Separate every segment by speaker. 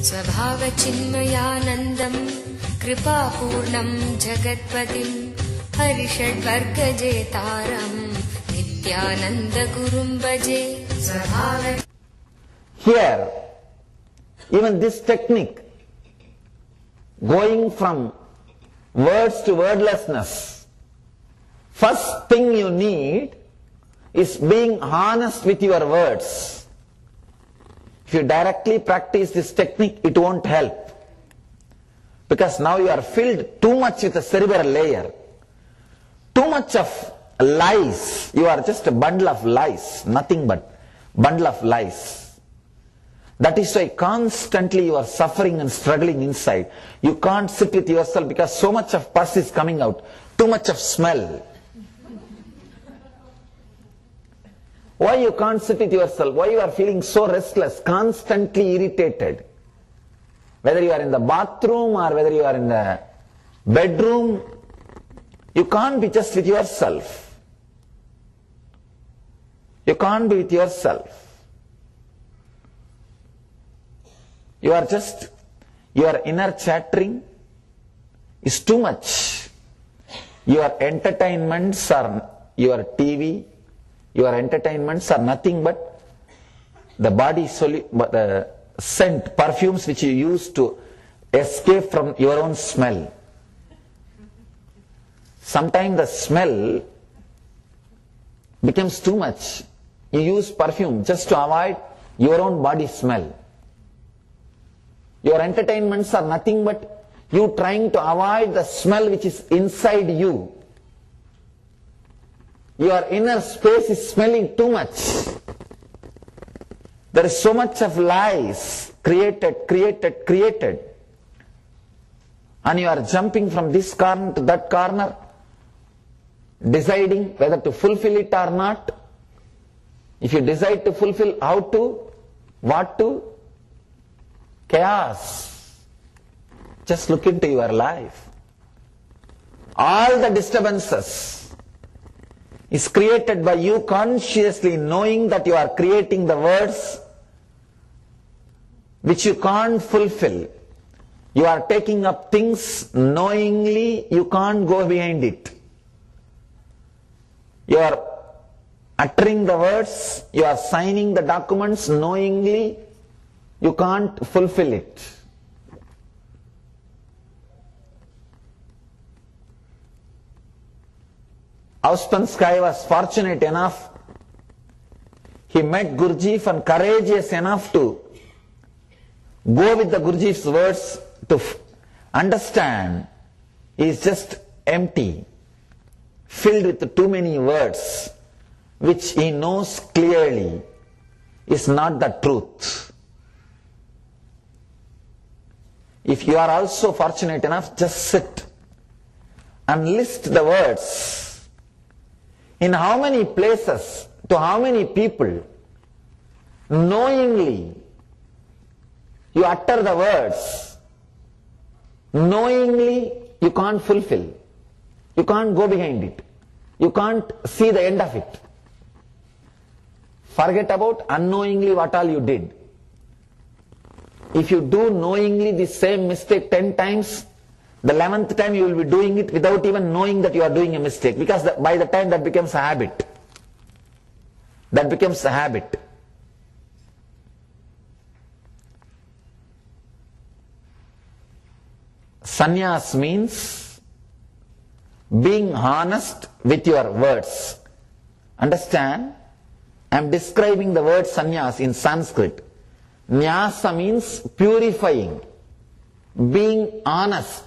Speaker 1: स्वभावचिन्मयानन्दम् कृपापूर्णम् जगत्पतिम् हरिषड्वर्गजेतारम् नित्यानन्दगुरुम् भजे
Speaker 2: Here, even this technique, going from words to wordlessness, first thing you need is being honest with your words. If you directly practice this technique, it won't help. Because now you are filled too much with a cerebral layer. Too much of lies. You are just a bundle of lies. Nothing but bundle of lies. That is why constantly you are suffering and struggling inside. You can't sit with yourself because so much of pus is coming out. Too much of smell. Why you can't sit with yourself? Why you are feeling so restless, constantly irritated? Whether you are in the bathroom or whether you are in the bedroom, you can't be just with yourself. You can't be with yourself. Your inner chattering is too much. Your entertainments are your TV, your entertainments are nothing but the body scent, perfumes which you use to escape from your own smell. Sometimes the smell becomes too much. You use perfume just to avoid your own body smell. Your entertainments are nothing but you trying to avoid the smell which is inside you. Your inner space is smelling too much. There is so much of lies created. And you are jumping from this corner to that corner, deciding whether to fulfill it or not. If you decide to fulfill, how to, what to, chaos. Just look into your life. All the disturbances is created by you consciously knowing that you are creating the words which you can't fulfill. You are taking up things knowingly, you can't go behind it. You are uttering the words, you are signing the documents knowingly, you can't fulfill it. Auspansky was fortunate enough, he met Gurjeev and courageous enough to go with the Gurjeev's words to understand he is just empty, filled with too many words which he knows clearly is not the truth. If you are also fortunate enough, just sit and list the words. In how many places, to how many people, knowingly, you utter the words, knowingly you can't fulfill, you can't go behind it, you can't see the end of it. Forget about unknowingly what all you did. If you do knowingly the same mistake 10 times, the 11th time you will be doing it without even knowing that you are doing a mistake, because by the time that becomes a habit. That becomes a habit. Sannyas means being honest with your words. Understand? I am describing the word sannyas in Sanskrit. Nyasa means purifying, being honest.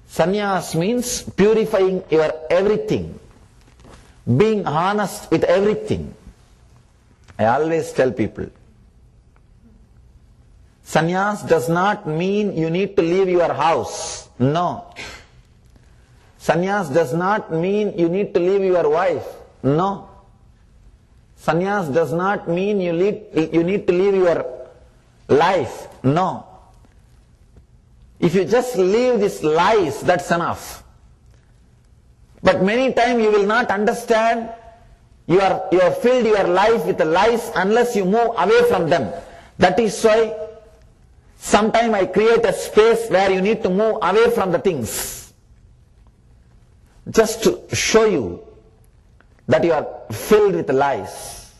Speaker 2: Sannyas means purifying your everything, being honest with everything. I always tell people, sannyas does not mean you need to leave your house. No. Sannyas does not mean you need to leave your wife. No. Sannyas does not mean you need to leave your life. No. If you just leave these lies, that's enough. But many times you will not understand You are filled your life with lies unless you move away from them. That is why sometime I create a space where you need to move away from the things. Just to show you that you are filled with lies.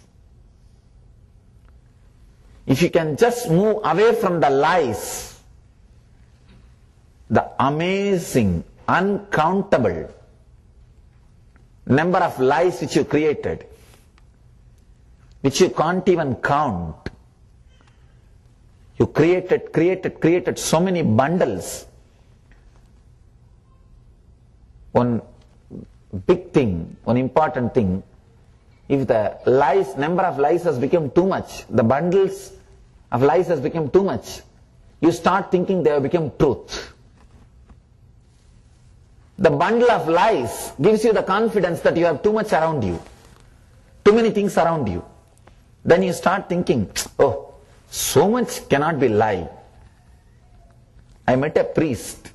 Speaker 2: If you can just move away from the lies, the amazing, uncountable number of lies which you created, which you can't even count. You created so many bundles. One big thing, one important thing, if the lies, number of lies has become too much, the bundles of lies has become too much, you start thinking they have become truth. The bundle of lies gives you the confidence that you have too much around you, too many things around you. Then you start thinking, oh, so much cannot be lie. I met a priest,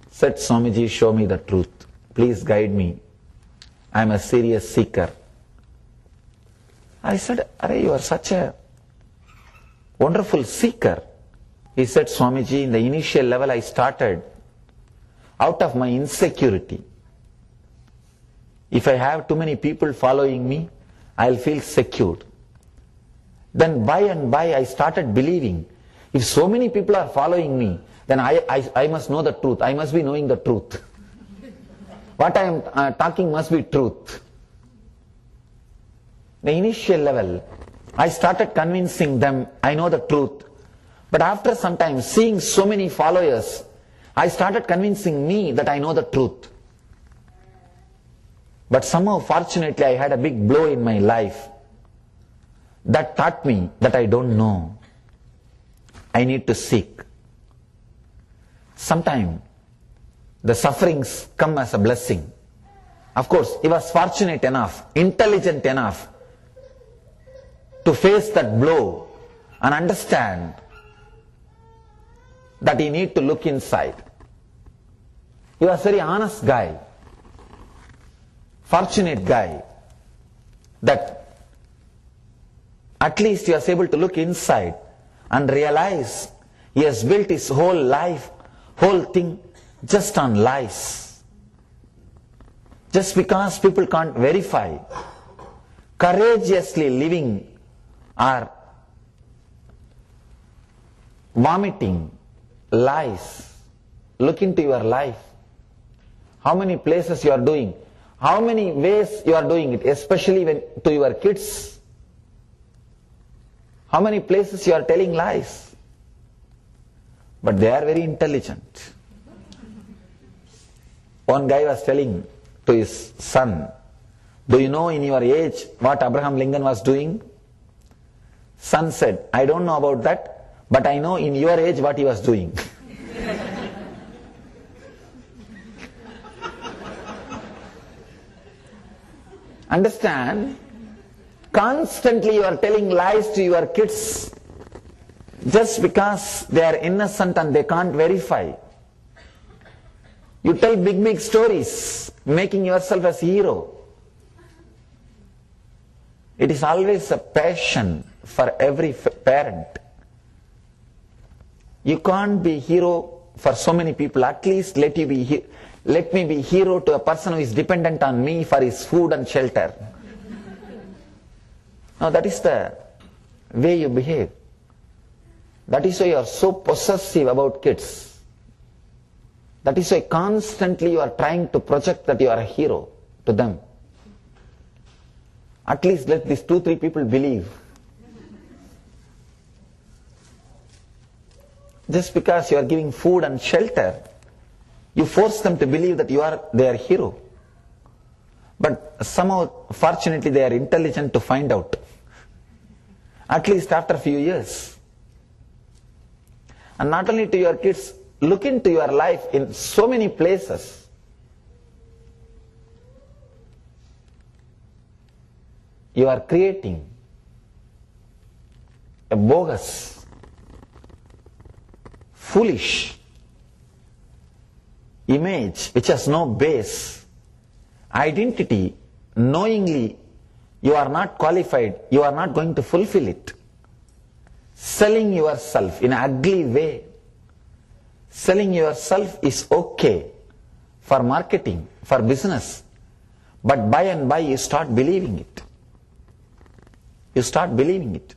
Speaker 2: said, Swamiji, show me the truth. Please guide me. I am a serious seeker. I said, Arey, you are such a wonderful seeker. He said, Swamiji, in the initial level I started out of my insecurity. If I have too many people following me, I'll feel secured. Then by and by I started believing, if so many people are following me, then I must know the truth. I must be knowing the truth. What I am talking must be truth. The initial level, I started convincing them I know the truth. But after some time, seeing so many followers, I started convincing me that I know the truth. But somehow, fortunately, I had a big blow in my life that taught me that I don't know. I need to seek. Sometimes the sufferings come as a blessing. Of course, he was fortunate enough, intelligent enough to face that blow and understand that he need to look inside. He was a very honest guy, fortunate guy, that at least he was able to look inside and realize he has built his whole life, whole thing just on lies. Just because people can't verify, courageously living or vomiting lies. Look into your life. How many places you are doing, how many ways you are doing it, especially when to your kids. How many places you are telling lies. But they are very intelligent. One guy was telling to his son, do you know in your age what Abraham Lincoln was doing? Son said, I don't know about that, but I know in your age what he was doing. Understand? Constantly you are telling lies to your kids just because they are innocent and they can't verify. You tell big stories, making yourself as hero. It is always a passion for every parent. You can't be hero for so many people. At least let me be hero to a person who is dependent on me for his food and shelter. Now that is the way you behave. That is why you are so possessive about kids. That is why constantly you are trying to project that you are a hero to them. At least let these 2-3 people believe. Just because you are giving food and shelter, you force them to believe that you are their hero. But somehow, fortunately, they are intelligent to find out. At least after a few years. And not only to your kids, look into your life in so many places. You are creating a bogus, foolish image which has no base, identity knowingly you are not qualified, you are not going to fulfill it. Selling yourself in an ugly way. Selling yourself is okay for marketing, for business. But by and by you start believing it. You start believing it.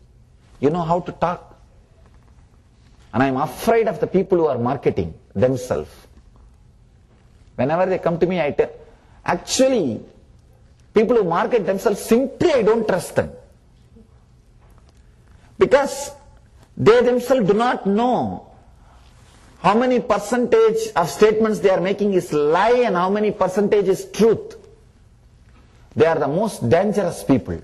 Speaker 2: You know how to talk. And I am afraid of the people who are marketing themselves. Whenever they come to me, I tell, actually, people who market themselves, simply I don't trust them. Because they themselves do not know how many percentage of statements they are making is lie and how many percentage is truth. They are the most dangerous people.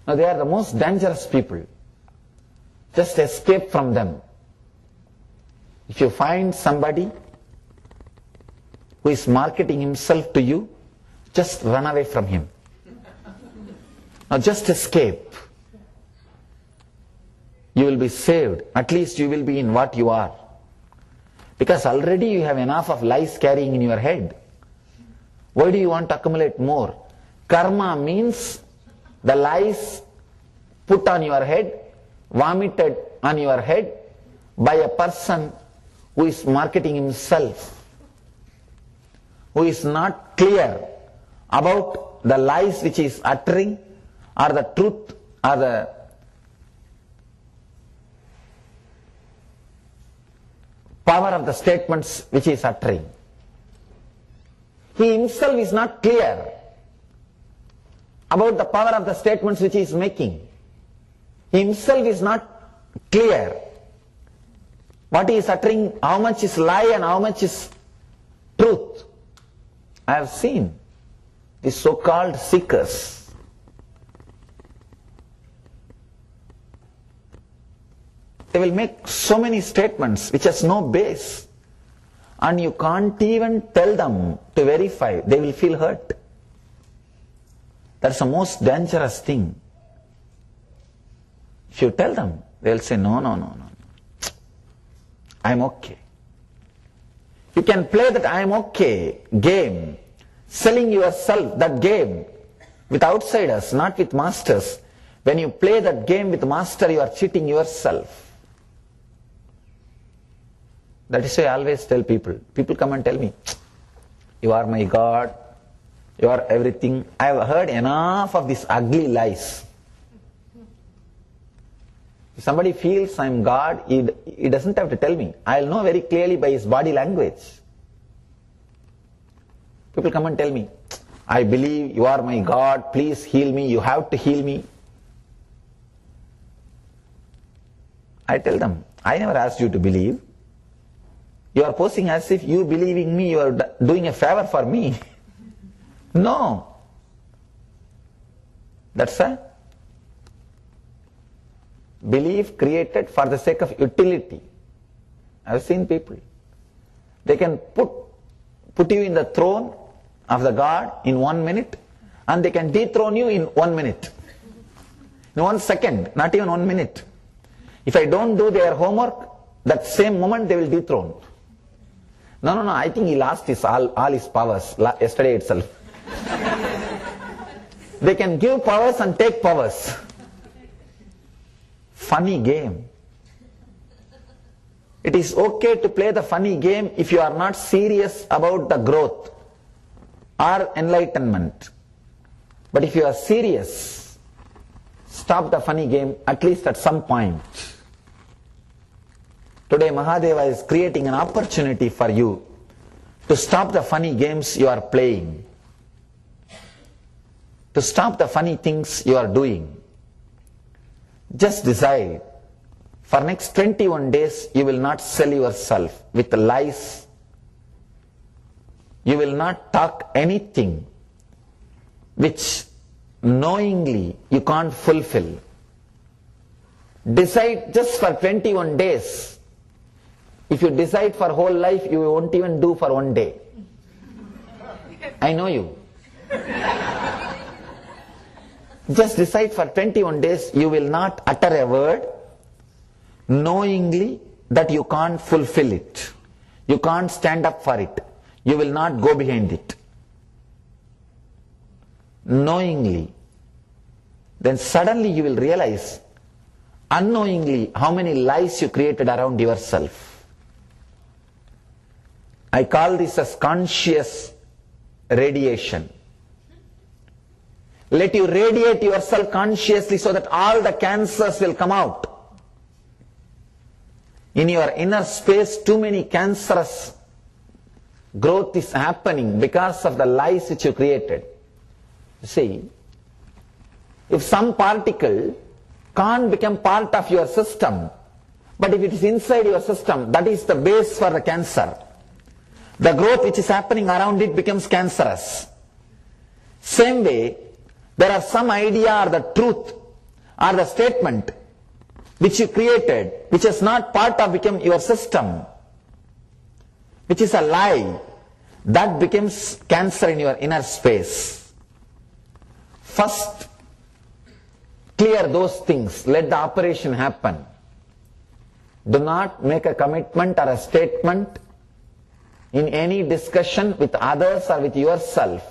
Speaker 2: No, they are the most dangerous people. Just escape from them. If you find somebody who is marketing himself to you, just run away from him. Now just escape. You will be saved. At least you will be in what you are. Because already you have enough of lies carrying in your head. Why do you want to accumulate more? Karma means the lies put on your head, vomited on your head by a person who is marketing himself, who is not clear about the lies which he is uttering or the truth or the power of the statements which he is uttering. He himself is not clear about the power of the statements which he is making. He himself is not clear what he is uttering, how much is lie and how much is truth. I have seen these so-called seekers. They will make so many statements which has no base. And you can't even tell them to verify. They will feel hurt. That's the most dangerous thing. If you tell them, they will say, no. I'm okay. You can play that I'm okay game, selling yourself that game with outsiders, not with masters. When you play that game with master, you are cheating yourself. That is why I always tell people. People come and tell me, you are my God, you are everything. I have heard enough of these ugly lies. If somebody feels I am God, he doesn't have to tell me. I will know very clearly by his body language. People come and tell me, I believe you are my God, please heal me, you have to heal me. I tell them, I never asked you to believe. You are posing as if you believing me, you are doing a favor for me. No. That's a belief created for the sake of utility. I have seen people. They can put you in the throne of the God in 1 minute, and they can dethrone you in 1 minute. In 1 second, not even 1 minute. If I don't do their homework, that same moment they will dethrone. No, I think he lost all his powers yesterday itself. They can give powers and take powers. Funny game. It is okay to play the funny game if you are not serious about the growth or enlightenment. But if you are serious, stop the funny game at least at some point. Today Mahadeva is creating an opportunity for you to stop the funny games you are playing, to stop the funny things you are doing. Just decide, for next 21 days you will not sell yourself with lies. You will not talk anything which knowingly you can't fulfill. Decide just for 21 days. If you decide for whole life, you won't even do for 1 day. I know you. Just decide for 21 days, you will not utter a word knowingly that you can't fulfill it. You can't stand up for it. You will not go behind it. knowingly, then suddenly you will realize unknowingly how many lies you created around yourself. I call this as conscious radiation. Let you radiate yourself consciously so that all the cancers will come out. In your inner space, too many cancerous growth is happening because of the lies which you created. You see, if some particle can't become part of your system, but if it is inside your system, that is the base for the cancer. The growth which is happening around it becomes cancerous. Same way, there are some idea or the truth or the statement which you created, which is not part of become your system, which is a lie, that becomes cancer in your inner space. First, clear those things. Let the operation happen. Do not make a commitment or a statement in any discussion with others or with yourself,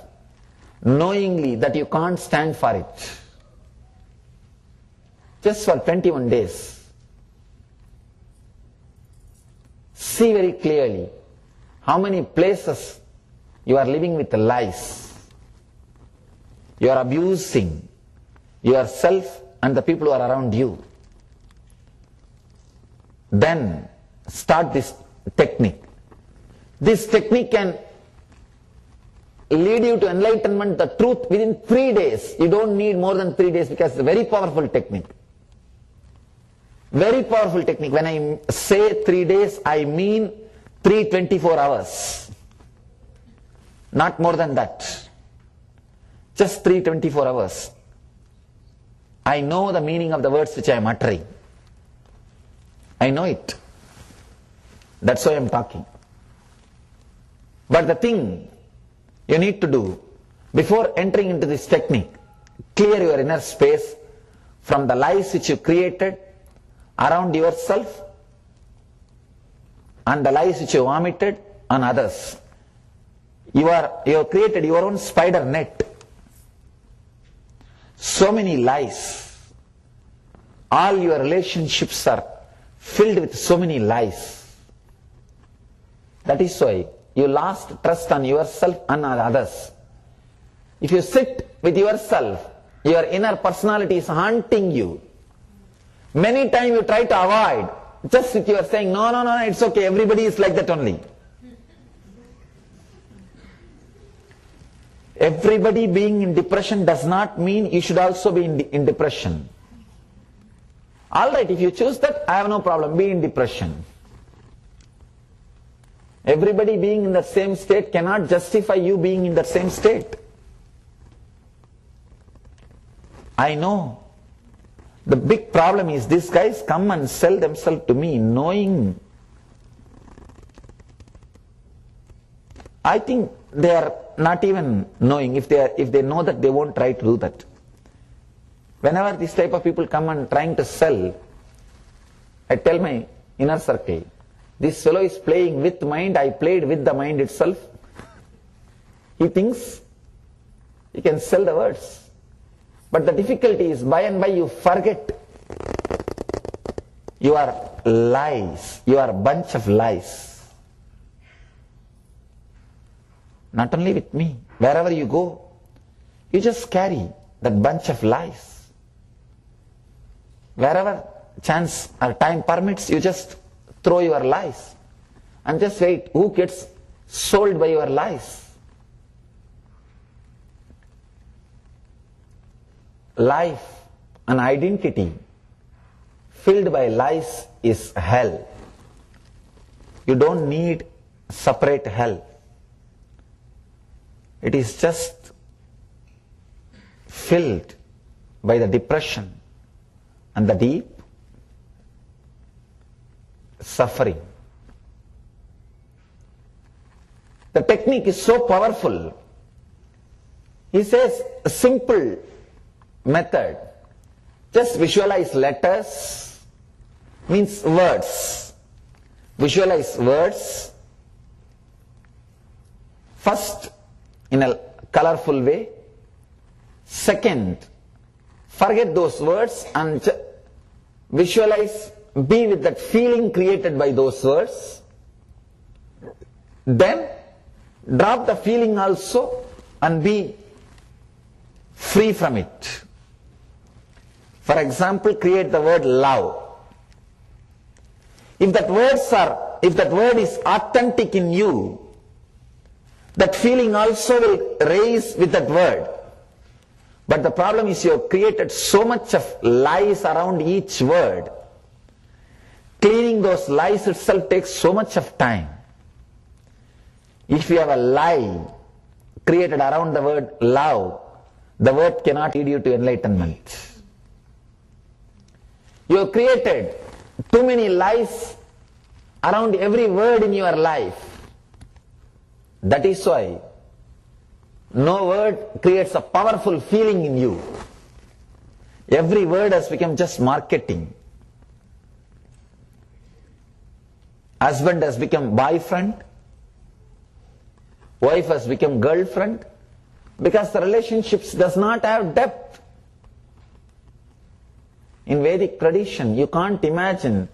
Speaker 2: knowingly that you can't stand for it. Just for 21 days. See very clearly how many places you are living with lies. You are abusing yourself and the people who are around you. Then start this technique. This technique can lead you to enlightenment, the truth, within 3 days. You don't need more than 3 days because it's a very powerful technique. Very powerful technique. When I say 3 days, I mean 324 hours. Not more than that. Just 324 hours. I know the meaning of the words which I am uttering. I know it. That's why I am talking. But the thing you need to do before entering into this technique, clear your inner space from the lies which you created around yourself and the lies which you vomited on others. You have created your own spider net. So many lies. All your relationships are filled with so many lies. That is why you lost trust on yourself and on others. If you sit with yourself, your inner personality is haunting you. Many times you try to avoid. Just sit, you are saying, no, it's okay, everybody is like that only. Everybody being in depression does not mean you should also be in depression. Alright, if you choose that, I have no problem, be in depression. Everybody being in the same state cannot justify you being in the same state. I know. The big problem is these guys come and sell themselves to me knowing. I think they are not even knowing. If they know that, they won't try to do that. Whenever this type of people come and trying to sell, I tell my inner circle, this fellow is playing with mind, I played with the mind itself. He thinks he can sell the words. But the difficulty is, by and by you forget. You are lies. You are a bunch of lies. Not only with me. Wherever you go, you just carry that bunch of lies. Wherever chance or time permits, you just throw your lies. And just wait, who gets sold by your lies? Life, an identity filled by lies is hell. You don't need separate hell. It is just filled by the depression and the deep suffering. The technique is so powerful. He says a simple method. Just visualize letters, means words. Visualize words. First in a colorful way, Second, forget those words and visualize, be with that feeling created by those words. Then drop the feeling also and be free from it. For example, create the word love. If that word is authentic in you, that feeling also will raise with that word. But the problem is you have created so much of lies around each word. Cleaning those lies itself takes so much of time. If you have a lie created around the word love, the word cannot lead you to enlightenment. You have created too many lies around every word in your life. That is why no word creates a powerful feeling in you. Every word has become just marketing. Husband has become boyfriend. Wife has become girlfriend. Because the relationships does not have depth. In Vedic tradition, you can't imagine,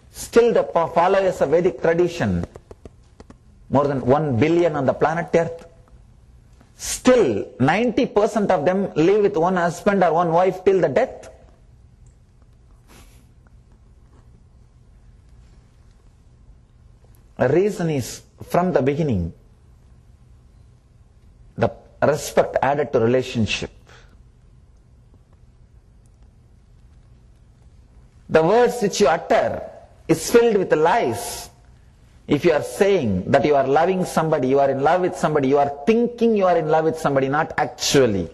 Speaker 2: still the followers of Vedic tradition, more than 1 billion on the planet Earth, still 90% of them live with one husband or one wife till the death. The reason is, from the beginning, the respect added to relationship. The words which you utter is filled with lies. If you are saying that you are loving somebody, you are in love with somebody, you are thinking you are in love with somebody, not actually.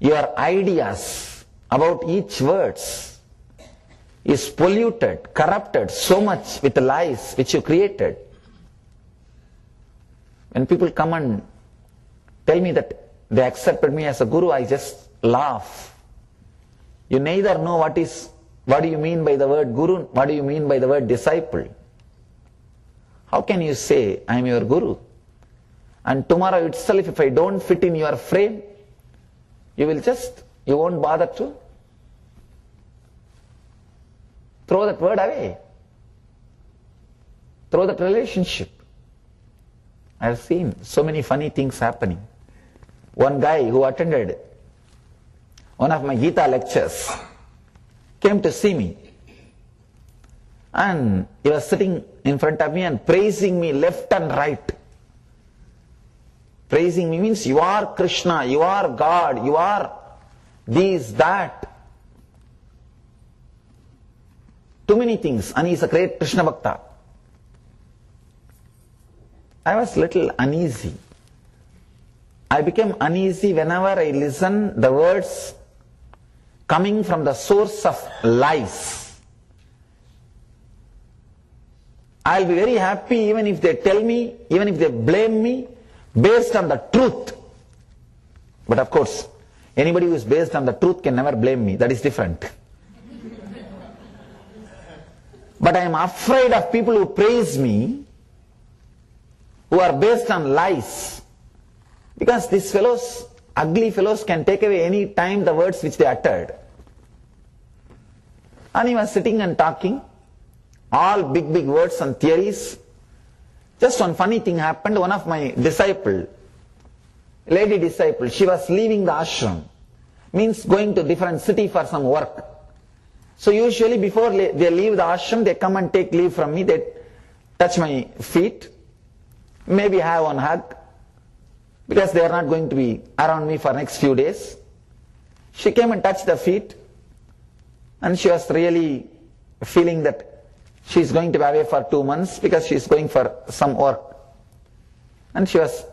Speaker 2: Your ideas about each words is polluted, corrupted so much with the lies which you created. When people come and tell me that they accepted me as a guru, I just laugh. You neither know what do you mean by the word guru, what do you mean by the word disciple. How can you say, I am your guru? And tomorrow itself, if I don't fit in your frame, you won't bother to throw that word away. Throw that relationship. I have seen so many funny things happening. One guy who attended one of my Gita lectures came to see me, and he was sitting in front of me and praising me left and right. Praising me means you are Krishna, you are God, you are this, that. Too many things, and he is a great Krishna Bhakta. I was little uneasy. I became uneasy whenever I listen the words coming from the source of lies. I'll be very happy even if they tell me, even if they blame me based on the truth. But of course, anybody who is based on the truth can never blame me. That is different. But I am afraid of people who praise me, who are based on lies. Because these fellows, ugly fellows, can take away any time the words which they uttered. And he was sitting and talking, all big words and theories. Just one funny thing happened. One of my disciple, lady disciple, she was leaving the ashram, means going to different city for some work. So usually before they leave the ashram, they come and take leave from me, they touch my feet, maybe have one hug, because they are not going to be around me for next few days. She came and touched the feet, and she was really feeling that she is going to be away for 2 months because she is going for some work. And she was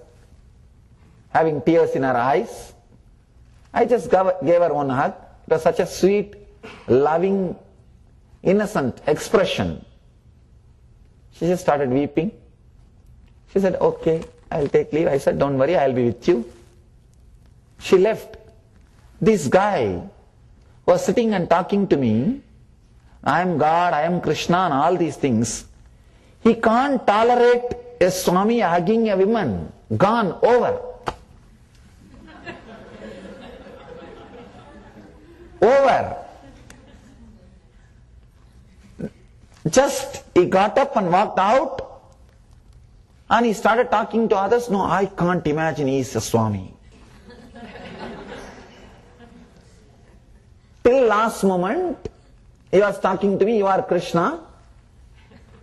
Speaker 2: having tears in her eyes. I just gave her one hug. It was such a sweet, loving, innocent expression. She just started weeping. She said, okay, I'll take leave. I said, don't worry, I'll be with you. She left. This guy was sitting and talking to me. I am God, I am Krishna, and all these things. He can't tolerate a Swami hugging a woman. Gone, over. over. Just he got up and walked out and he started talking to others. No, I can't imagine he is a Swami. Till last moment, he was talking to me, you are Krishna.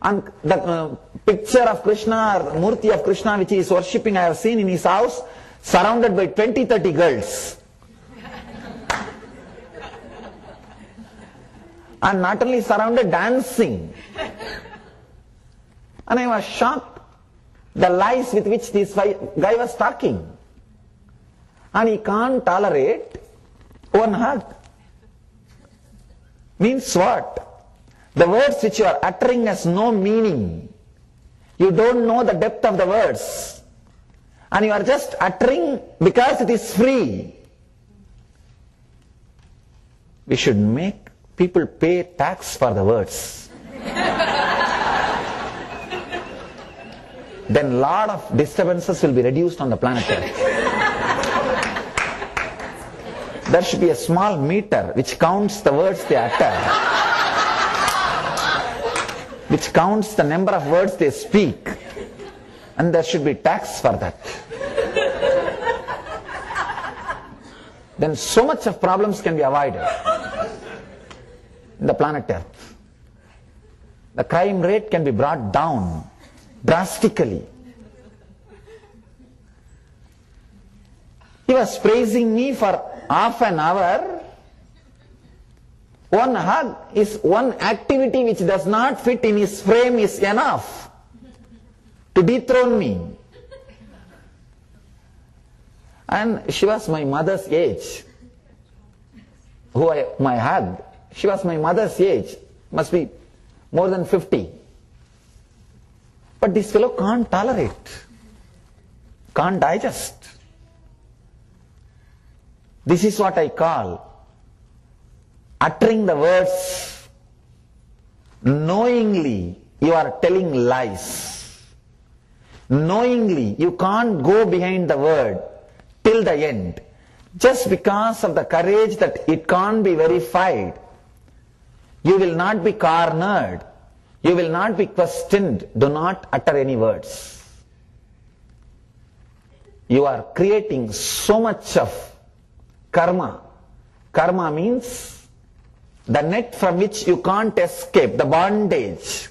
Speaker 2: And the picture of Krishna or Murti of Krishna which he is worshipping, I have seen in his house, surrounded by 20-30 girls. And not only surrounded, dancing. And I was shocked, the lies with which this guy was talking. And he can't tolerate one hug. Means what? The words which you are uttering has no meaning. You don't know the depth of the words. And you are just uttering because it is free. We should make people pay tax for the words. Then lot of disturbances will be reduced on the planet Earth. There should be a small meter which counts the words they utter, which counts the number of words they speak, and there should be tax for that. Then so much of problems can be avoided in the planet Earth. The crime rate can be brought down drastically. He was praising me for half an hour. One hug is one activity which does not fit in his frame is enough to dethrone me. And she was my mother's age. My hug, she was my mother's age, must be more than 50. But this fellow can't tolerate, can't digest. This is what I call uttering the words knowingly. You are telling lies. Knowingly, you can't go behind the word till the end. Just because of the courage that it can't be verified, you will not be cornered. You will not be questioned. Do not utter any words. You are creating so much of karma. Karma means the net from which you can't escape, the bondage.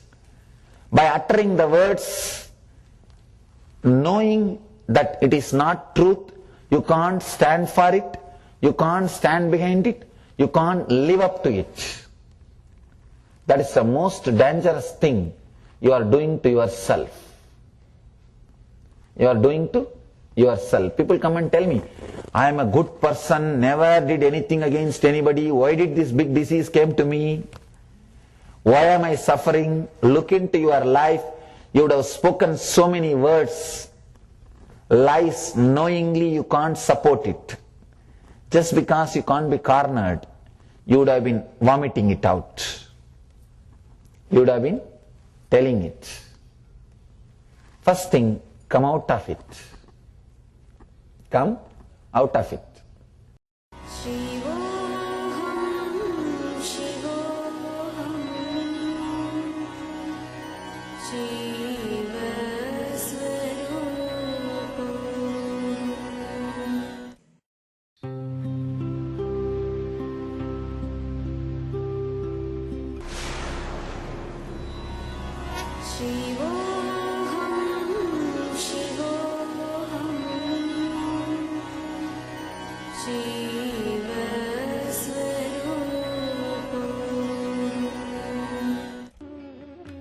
Speaker 2: By uttering the words, knowing that it is not truth, you can't stand for it, you can't stand behind it, you can't live up to it. That is the most dangerous thing you are doing to yourself. You are doing to yourself. People come and tell me, I am a good person, never did anything against anybody. Why did this big disease came to me? Why am I suffering? Look into your life. You would have spoken so many words, lies, knowingly you can't support it. Just because you can't be cornered, you would have been vomiting it out. You would have been telling it. First thing, come out of it. Come out of it.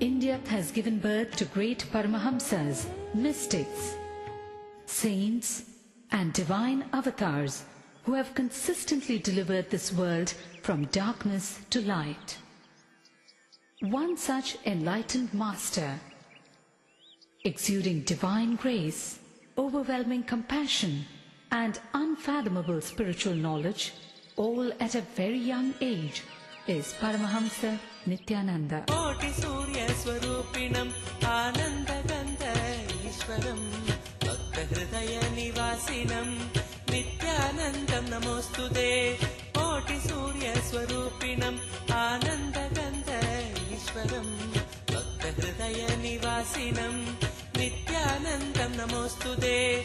Speaker 3: India has given birth to great Paramahamsas, mystics, saints and divine avatars who have consistently delivered this world from darkness to light. One such enlightened master, exuding divine grace, overwhelming compassion and unfathomable spiritual knowledge, all at a very young age, is Paramahamsa Nithyananda.
Speaker 4: Koti Surya Swarupinam Ananda Gandha Ishwaram Bhakta Hridaya Nivasinam Nithyanandam Namostude. Koti Surya नासिनं नित्यानन्दं नमोऽस्तुते.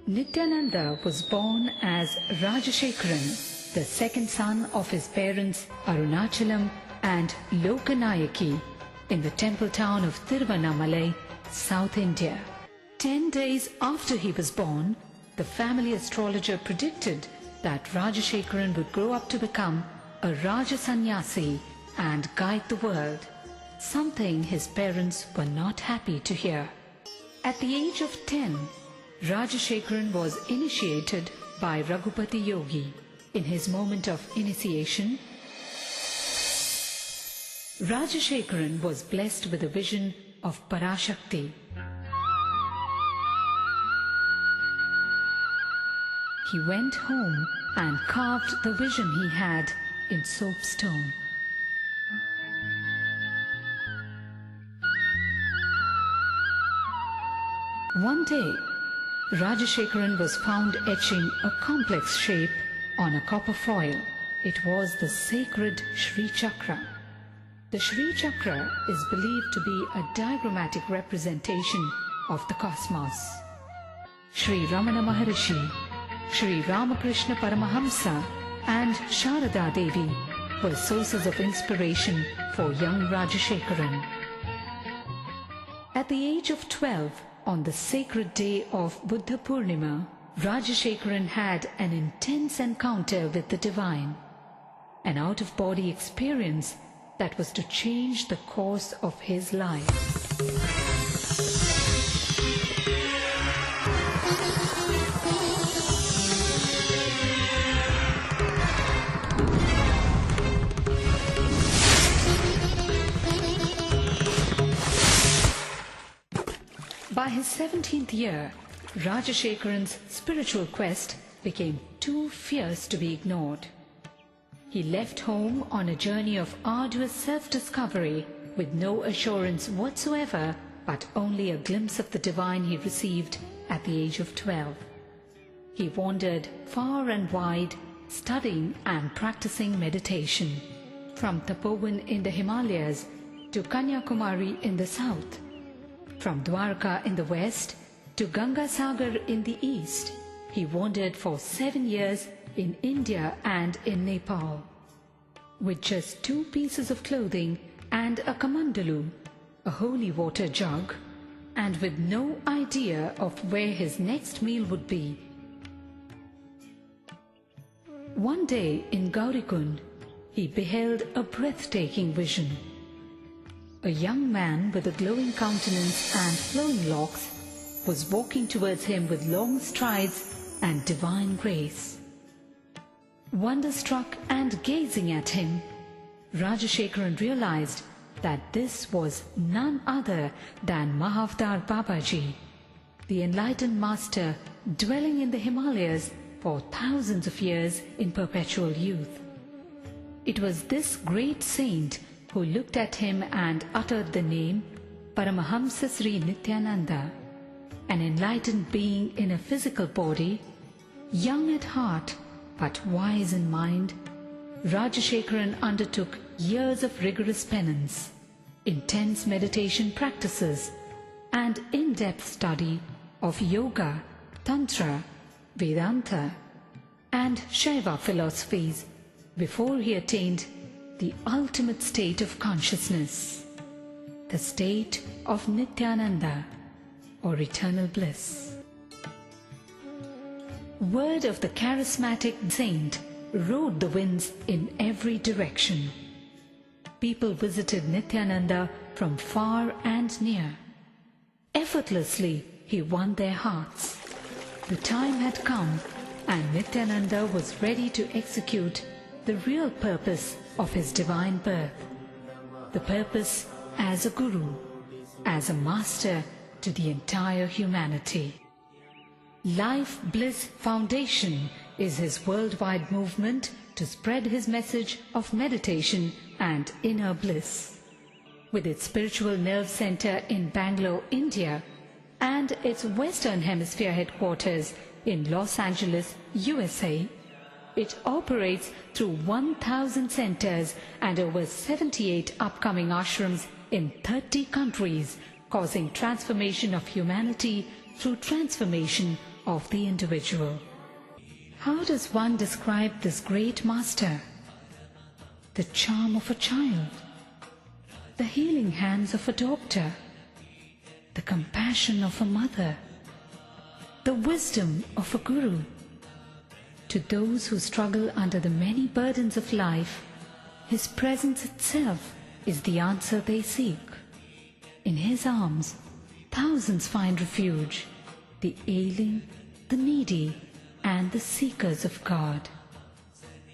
Speaker 3: Nithyananda was born as Rajashekharan, the second son of his parents Arunachalam and Lokanayaki, in the temple town of Tiruvannamalai, South India. 10 days after he was born, the family astrologer predicted that Rajashekharan would grow up to become a Raja Sannyasi and guide the world, something his parents were not happy to hear. At the age of 10, Rajashekharan was initiated by Raghupati Yogi. In his moment of initiation, Rajashekharan was blessed with a vision of Parashakti. He went home and carved the vision he had in soapstone. One day, Rajashekharan was found etching a complex shape on a copper foil. It was the sacred Shri Chakra. The Shri Chakra is believed to be a diagrammatic representation of the cosmos. Shri Ramana Maharishi, Shri Ramakrishna Paramahamsa and Sharada Devi were sources of inspiration for young Rajashekharan. At the age of 12, on the sacred day of Buddha Purnima, Rajashekharan had an intense encounter with the divine, an out-of-body experience that was to change the course of his life. By his 17th year, Rajashekharan's spiritual quest became too fierce to be ignored. He left home on a journey of arduous self-discovery with no assurance whatsoever, but only a glimpse of the divine he received at the age of 12. He wandered far and wide, studying and practicing meditation, from Tapovan in the Himalayas to Kanyakumari in the south, from Dwarka in the west to Gangasagar in the east. He wandered for 7 years in India and in Nepal. With just 2 pieces of clothing and a kamandalu, a holy water jug, and with no idea of where his next meal would be. One day in Gaurikund, he beheld a breathtaking vision. A young man with a glowing countenance and flowing locks was walking towards him with long strides and divine grace. Wonderstruck and gazing at him, Rajashekharan realized that this was none other than Mahavdar Babaji, the enlightened master dwelling in the Himalayas for thousands of years in perpetual youth. It was this great saint who looked at him and uttered the name Paramahamsa Sri Nithyananda, an enlightened being in a physical body, young at heart but wise in mind. Rajashekharan undertook years of rigorous penance, intense meditation practices, and in-depth study of yoga, tantra, Vedanta, and Shaiva philosophies before he attained the ultimate state of consciousness, the state of Nithyananda, or eternal bliss. Word of the charismatic saint rode the winds in every direction. People visited Nithyananda from far and near. Effortlessly, he won their hearts. The time had come, and Nithyananda was ready to execute the real purpose of his divine birth. The purpose as a guru, as a master to the entire humanity. Life Bliss Foundation is his worldwide movement to spread his message of meditation and inner bliss. With its spiritual nerve center in Bangalore, India, and its Western Hemisphere headquarters in Los Angeles, USA, it operates through 1,000 centers and over 78 upcoming ashrams in 30 countries, causing transformation of humanity through transformation of the individual. How does one describe this great master? The charm of a child, the healing hands of a doctor, the compassion of a mother, the wisdom of a guru. To those who struggle under the many burdens of life, his presence itself is the answer they seek. In his arms, thousands find refuge, the ailing, the needy, and the seekers of God.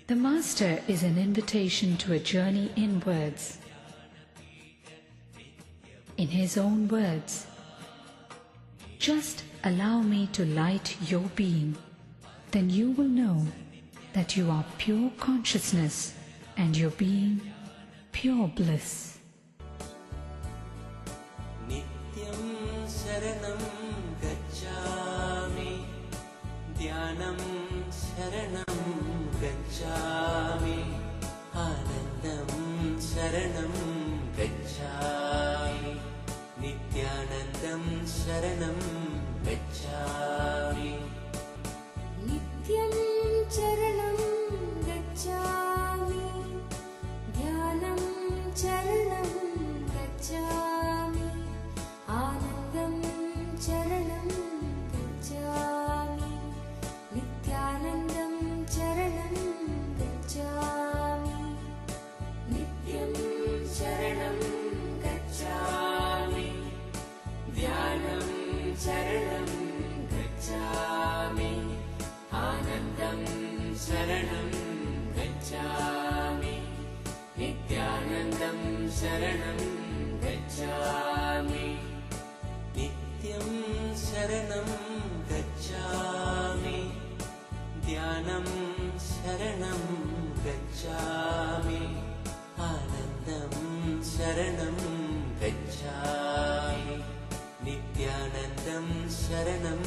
Speaker 3: The Master is an invitation to a journey inwards. In his own words, "Just allow me to light your beam, then you will know that you are pure consciousness and your being pure bliss."
Speaker 4: Nityam Sharanam Gacchami, Dhyanam Sharanam Gacchami, Anandam Sharanam Gacchami, Nithyanandam Sharanam Gacchami.
Speaker 1: Nityam charanam gacchami, dhyanam charanam gacchami, anandam charanam gacchami, nithyanandam charanam gacchami. Nityam charanam gacchami, dhyanam charanam gacchami, anandam sharanam gacchami, nithyanandam sharanam gacchami.
Speaker 4: Nityam Sharanam Gacchami, Dhyanam Sharanam Gacchami, Anandam Sharanam Gacchami, Nithyanandam Sharanam